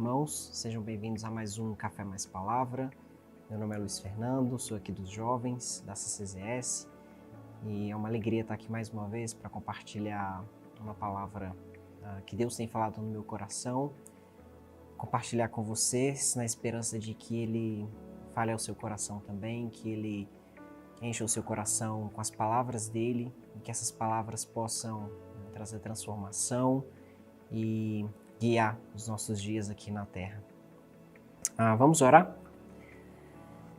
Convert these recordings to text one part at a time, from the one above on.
irmãos, sejam bem-vindos a mais um Café Mais Palavra. Meu nome é Luiz Fernando, sou aqui dos jovens da CCZS e é uma alegria estar aqui mais uma vez para compartilhar uma palavra que Deus tem falado no meu coração, compartilhar com vocês na esperança de que Ele fale ao seu coração também, que Ele encha o seu coração com as palavras dEle e que essas palavras possam trazer transformação e guiar os nossos dias aqui na Terra. Vamos orar?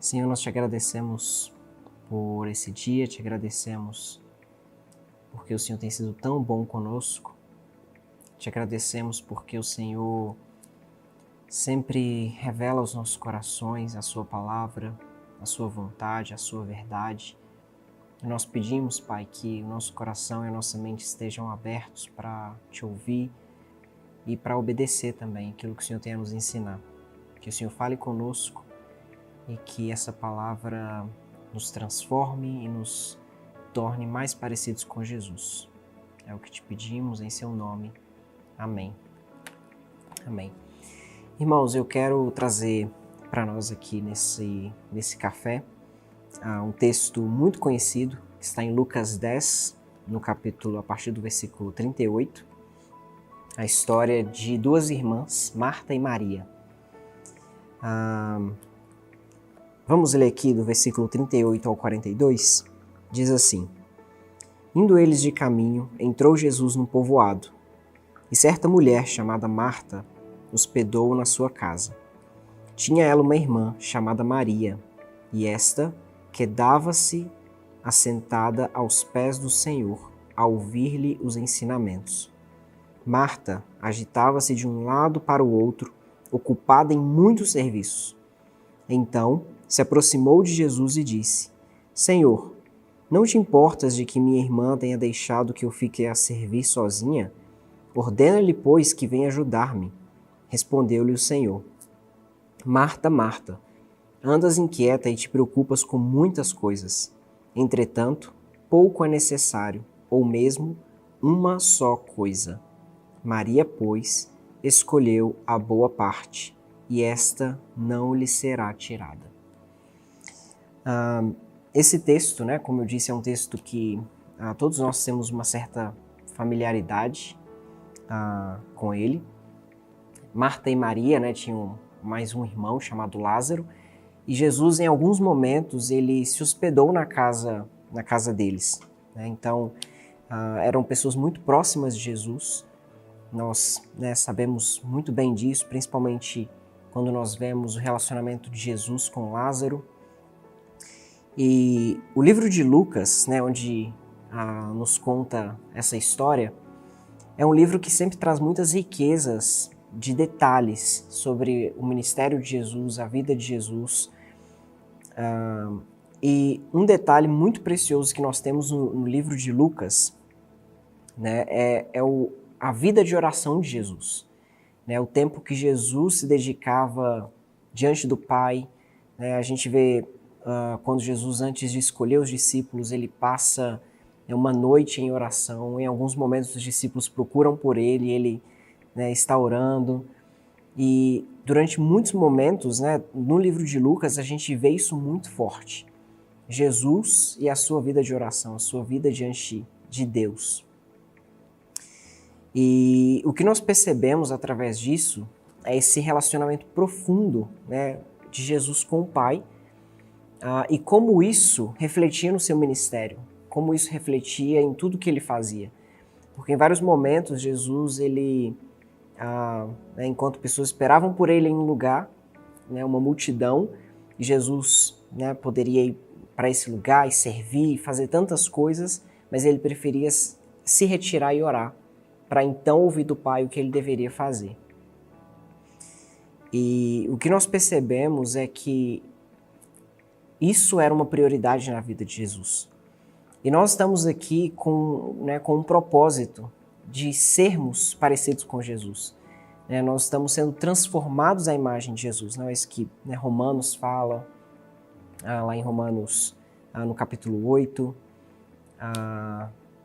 Senhor, nós te agradecemos por esse dia, te agradecemos porque o Senhor tem sido tão bom conosco, te agradecemos porque o Senhor sempre revela aos nossos corações a sua palavra, a sua vontade, a sua verdade. E nós pedimos, Pai, que o nosso coração e a nossa mente estejam abertos para te ouvir e para obedecer também aquilo que o Senhor tem a nos ensinar. Que o Senhor fale conosco e que essa palavra nos transforme e nos torne mais parecidos com Jesus. É o que te pedimos em seu nome. Amém. Amém. Irmãos, eu quero trazer para nós aqui nesse café um texto muito conhecido, que está em Lucas 10, no capítulo, a partir do versículo 38, a história de duas irmãs, Marta e Maria. Vamos ler aqui do versículo 38 ao 42, diz assim: Indo eles de caminho, entrou Jesus num povoado, e certa mulher chamada Marta hospedou-o na sua casa. Tinha ela uma irmã chamada Maria, e esta quedava-se assentada aos pés do Senhor, a ouvir-lhe os ensinamentos. Marta agitava-se de um lado para o outro, ocupada em muitos serviços. Então se aproximou de Jesus e disse: Senhor, não te importas de que minha irmã tenha deixado que eu fique a servir sozinha? Ordena-lhe, pois, que venha ajudar-me. Respondeu-lhe o Senhor: Marta, Marta, andas inquieta e te preocupas com muitas coisas. Entretanto, pouco é necessário, ou mesmo uma só coisa. Maria, pois, escolheu a boa parte, e esta não lhe será tirada. Esse texto, né, como eu disse, é um texto que todos nós temos uma certa familiaridade com ele. Marta e Maria, né, tinham mais um irmão chamado Lázaro, e Jesus, em alguns momentos, ele se hospedou na casa deles, né? Então, eram pessoas muito próximas de Jesus. Nós, né, sabemos muito bem disso, principalmente quando nós vemos o relacionamento de Jesus com Lázaro. E o livro de Lucas, né, onde nos conta essa história, é um livro que sempre traz muitas riquezas de detalhes sobre o ministério de Jesus, a vida de Jesus. E um detalhe muito precioso que nós temos no livro de Lucas, né, é a vida de oração de Jesus. Né, o tempo que Jesus se dedicava diante do Pai. Né, a gente vê quando Jesus, antes de escolher os discípulos, ele passa uma noite em oração. Em alguns momentos os discípulos procuram por ele, né, está orando. E durante muitos momentos, né, no livro de Lucas, a gente vê isso muito forte. Jesus e a sua vida de oração, a sua vida diante de Deus. E o que nós percebemos através disso é esse relacionamento profundo, né, de Jesus com o Pai, e como isso refletia no seu ministério, como isso refletia em tudo que ele fazia. Porque em vários momentos Jesus, ele, né, enquanto pessoas esperavam por ele em um lugar, né, uma multidão, e Jesus, né, poderia ir para esse lugar e servir, fazer tantas coisas, mas ele preferia se retirar e orar, para então ouvir do Pai o que ele deveria fazer. E o que nós percebemos é que isso era uma prioridade na vida de Jesus. E nós estamos aqui com um propósito de sermos parecidos com Jesus. Né? Nós estamos sendo transformados à imagem de Jesus. Não é isso que, né, Romanos fala, lá em Romanos, no capítulo 8.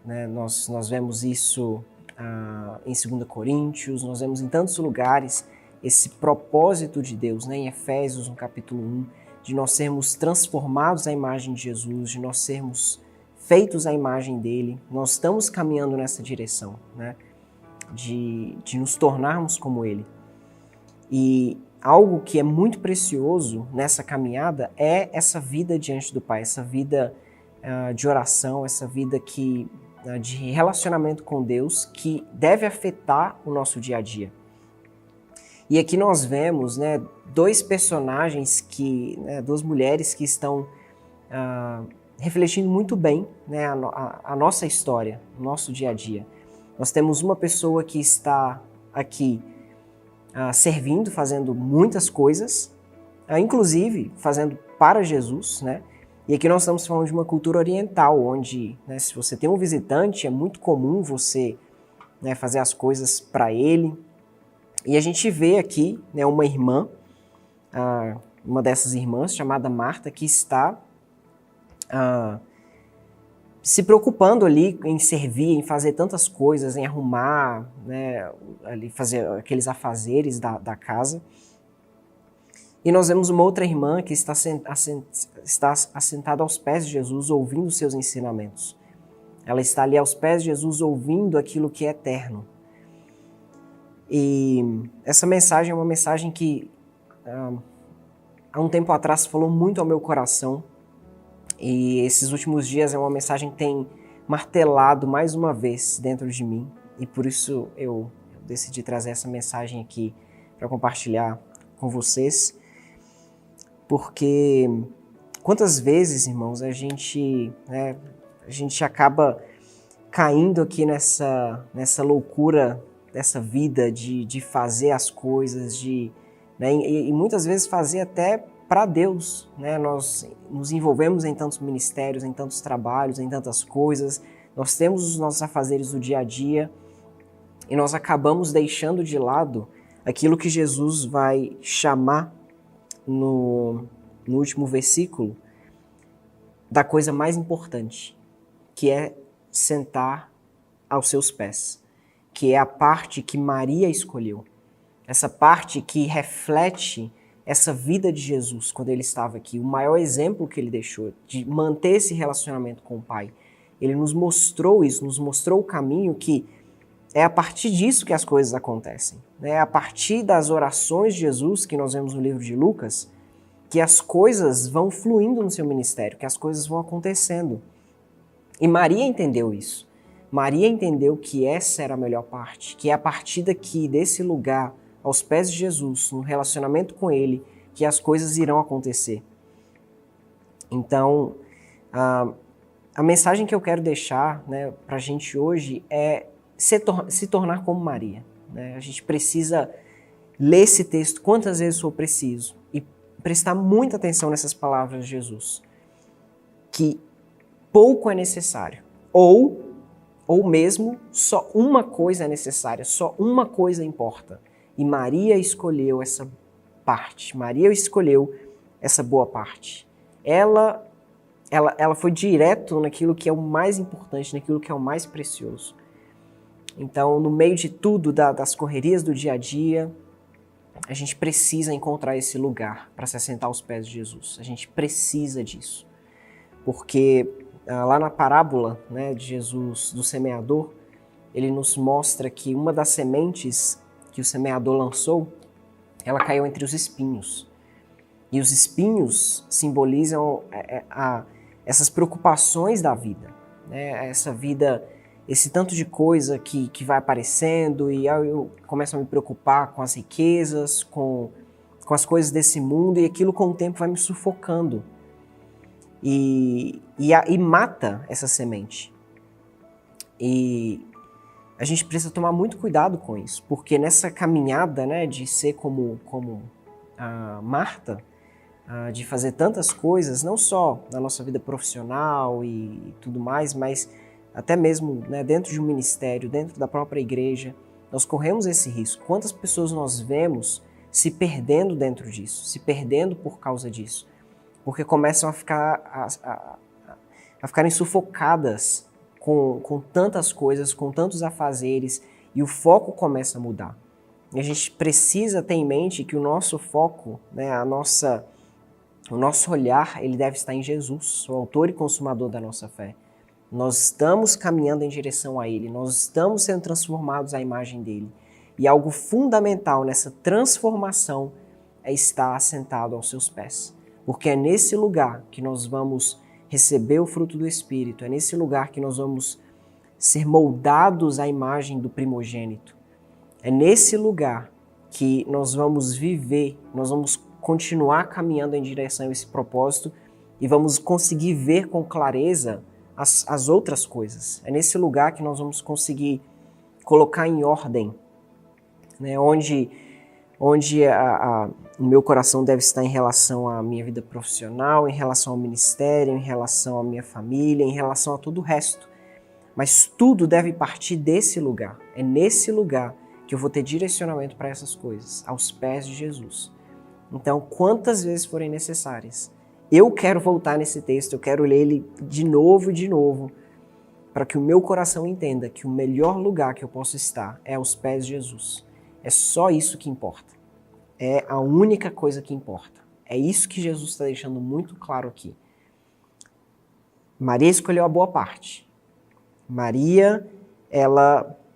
Né, nós vemos isso em 2 Coríntios, nós vemos em tantos lugares esse propósito de Deus, né, em Efésios, no capítulo 1, de nós sermos transformados à imagem de Jesus, de nós sermos feitos à imagem dele. Nós estamos caminhando nessa direção, né, de nos tornarmos como ele. E algo que é muito precioso nessa caminhada é essa vida diante do Pai, essa vida de oração, essa vida de relacionamento com Deus que deve afetar o nosso dia a dia. E aqui nós vemos, né, dois personagens, duas mulheres que estão refletindo muito bem, né, a nossa história, o nosso dia a dia. Nós temos uma pessoa que está aqui servindo, fazendo muitas coisas, inclusive fazendo para Jesus, né? E aqui nós estamos falando de uma cultura oriental, onde, né, se você tem um visitante, é muito comum você, né, fazer as coisas para ele. E a gente vê aqui, né, uma irmã, uma dessas irmãs, chamada Marta, que está se preocupando ali em servir, em fazer tantas coisas, em arrumar, né, ali fazer aqueles afazeres da casa. E nós vemos uma outra irmã que está assentada aos pés de Jesus, ouvindo os seus ensinamentos. Ela está ali aos pés de Jesus, ouvindo aquilo que é eterno. E essa mensagem é uma mensagem que há um tempo atrás falou muito ao meu coração. E esses últimos dias é uma mensagem que tem martelado mais uma vez dentro de mim. E por isso eu decidi trazer essa mensagem aqui para compartilhar com vocês. Porque quantas vezes, irmãos, a gente acaba caindo aqui nessa loucura dessa vida de fazer as coisas, né, e muitas vezes fazer até para Deus, né? Nós nos envolvemos em tantos ministérios, em tantos trabalhos, em tantas coisas, nós temos os nossos afazeres do dia a dia e nós acabamos deixando de lado aquilo que Jesus vai chamar no último versículo da coisa mais importante, que é sentar aos seus pés, que é a parte que Maria escolheu, essa parte que reflete essa vida de Jesus quando ele estava aqui, o maior exemplo que ele deixou de manter esse relacionamento com o Pai. Ele nos mostrou isso, nos mostrou o caminho que é a partir disso que as coisas acontecem. É a partir das orações de Jesus, que nós vemos no livro de Lucas, que as coisas vão fluindo no seu ministério, que as coisas vão acontecendo. E Maria entendeu isso. Maria entendeu que essa era a melhor parte, que é a partir daqui, desse lugar, aos pés de Jesus, no relacionamento com Ele, que as coisas irão acontecer. Então, a mensagem que eu quero deixar, né, para a gente hoje é se tornar como Maria. Né? A gente precisa ler esse texto quantas vezes for preciso e prestar muita atenção nessas palavras de Jesus. Que pouco é necessário, ou mesmo só uma coisa é necessária, só uma coisa importa. E Maria escolheu essa parte, Maria escolheu essa boa parte. Ela foi direto naquilo que é o mais importante, naquilo que é o mais precioso. Então, no meio de tudo, das correrias do dia a dia, a gente precisa encontrar esse lugar para se assentar aos pés de Jesus. A gente precisa disso. Porque lá na parábola, né, de Jesus, do semeador, ele nos mostra que uma das sementes que o semeador lançou, ela caiu entre os espinhos. E os espinhos simbolizam essas preocupações da vida, né? Essa vida, esse tanto de coisa que vai aparecendo e eu começo a me preocupar com as riquezas, com as coisas desse mundo e aquilo com o tempo vai me sufocando e mata essa semente. E a gente precisa tomar muito cuidado com isso, porque nessa caminhada, né, de ser como a Marta, de fazer tantas coisas, não só na nossa vida profissional e tudo mais, mas até mesmo, né, dentro de um ministério, dentro da própria igreja, nós corremos esse risco. Quantas pessoas nós vemos se perdendo dentro disso, se perdendo por causa disso, porque começam a ficarem sufocadas com tantas coisas, com tantos afazeres, e o foco começa a mudar. E a gente precisa ter em mente que o nosso foco, né, o nosso olhar, ele deve estar em Jesus, o autor e consumador da nossa fé. Nós estamos caminhando em direção a Ele, nós estamos sendo transformados à imagem dEle. E algo fundamental nessa transformação é estar assentado aos seus pés. Porque é nesse lugar que nós vamos receber o fruto do Espírito, é nesse lugar que nós vamos ser moldados à imagem do primogênito. É nesse lugar que nós vamos viver, nós vamos continuar caminhando em direção a esse propósito e vamos conseguir ver com clareza as outras coisas. É nesse lugar que nós vamos conseguir colocar em ordem, né, onde o meu coração deve estar em relação à minha vida profissional, em relação ao ministério, em relação à minha família, em relação a todo o resto. Mas tudo deve partir desse lugar. É nesse lugar que eu vou ter direcionamento para essas coisas, aos pés de Jesus. Então, quantas vezes forem necessárias, eu quero voltar nesse texto, eu quero ler ele de novo, para que o meu coração entenda que o melhor lugar que eu posso estar é aos pés de Jesus. É só isso que importa. É a única coisa que importa. É isso que Jesus está deixando muito claro aqui. Maria escolheu a boa parte. Maria,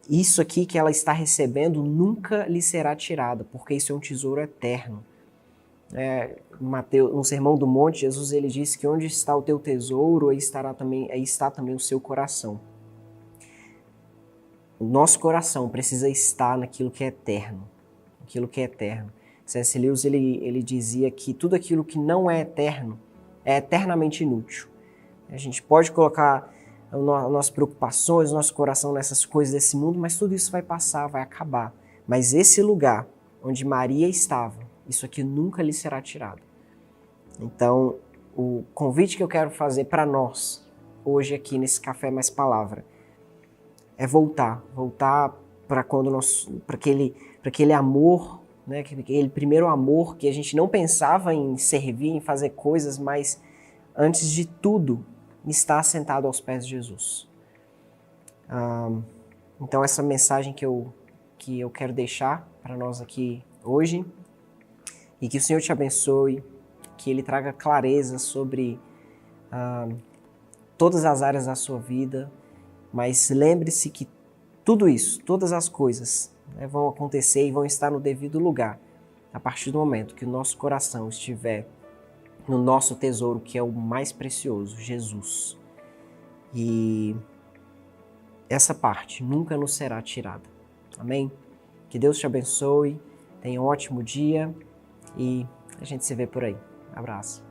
isso aqui que ela está recebendo nunca lhe será tirado, porque isso é um tesouro eterno. No Sermão do Monte, Jesus ele disse que onde está o teu tesouro, aí está também o seu coração. O nosso coração precisa estar naquilo que é eterno. Aquilo que é eterno. C.S. Lewis ele dizia que tudo aquilo que não é eterno é eternamente inútil. A gente pode colocar as nossas preocupações, o nosso coração nessas coisas desse mundo, mas tudo isso vai passar, vai acabar. Mas esse lugar onde Maria estava, isso aqui nunca lhe será tirado. Então, o convite que eu quero fazer para nós, hoje aqui nesse Café Mais Palavra, é voltar para aquele amor, né, aquele primeiro amor que a gente não pensava em servir, em fazer coisas, mas antes de tudo, estar sentado aos pés de Jesus. Então essa mensagem que eu quero deixar para nós aqui hoje, e que o Senhor te abençoe, que Ele traga clareza sobre todas as áreas da sua vida, mas lembre-se que tudo isso, todas as coisas, né, vão acontecer e vão estar no devido lugar a partir do momento que o nosso coração estiver no nosso tesouro, que é o mais precioso, Jesus. E essa parte nunca nos será tirada. Amém? Que Deus te abençoe, tenha um ótimo dia e a gente se vê por aí. Abraço.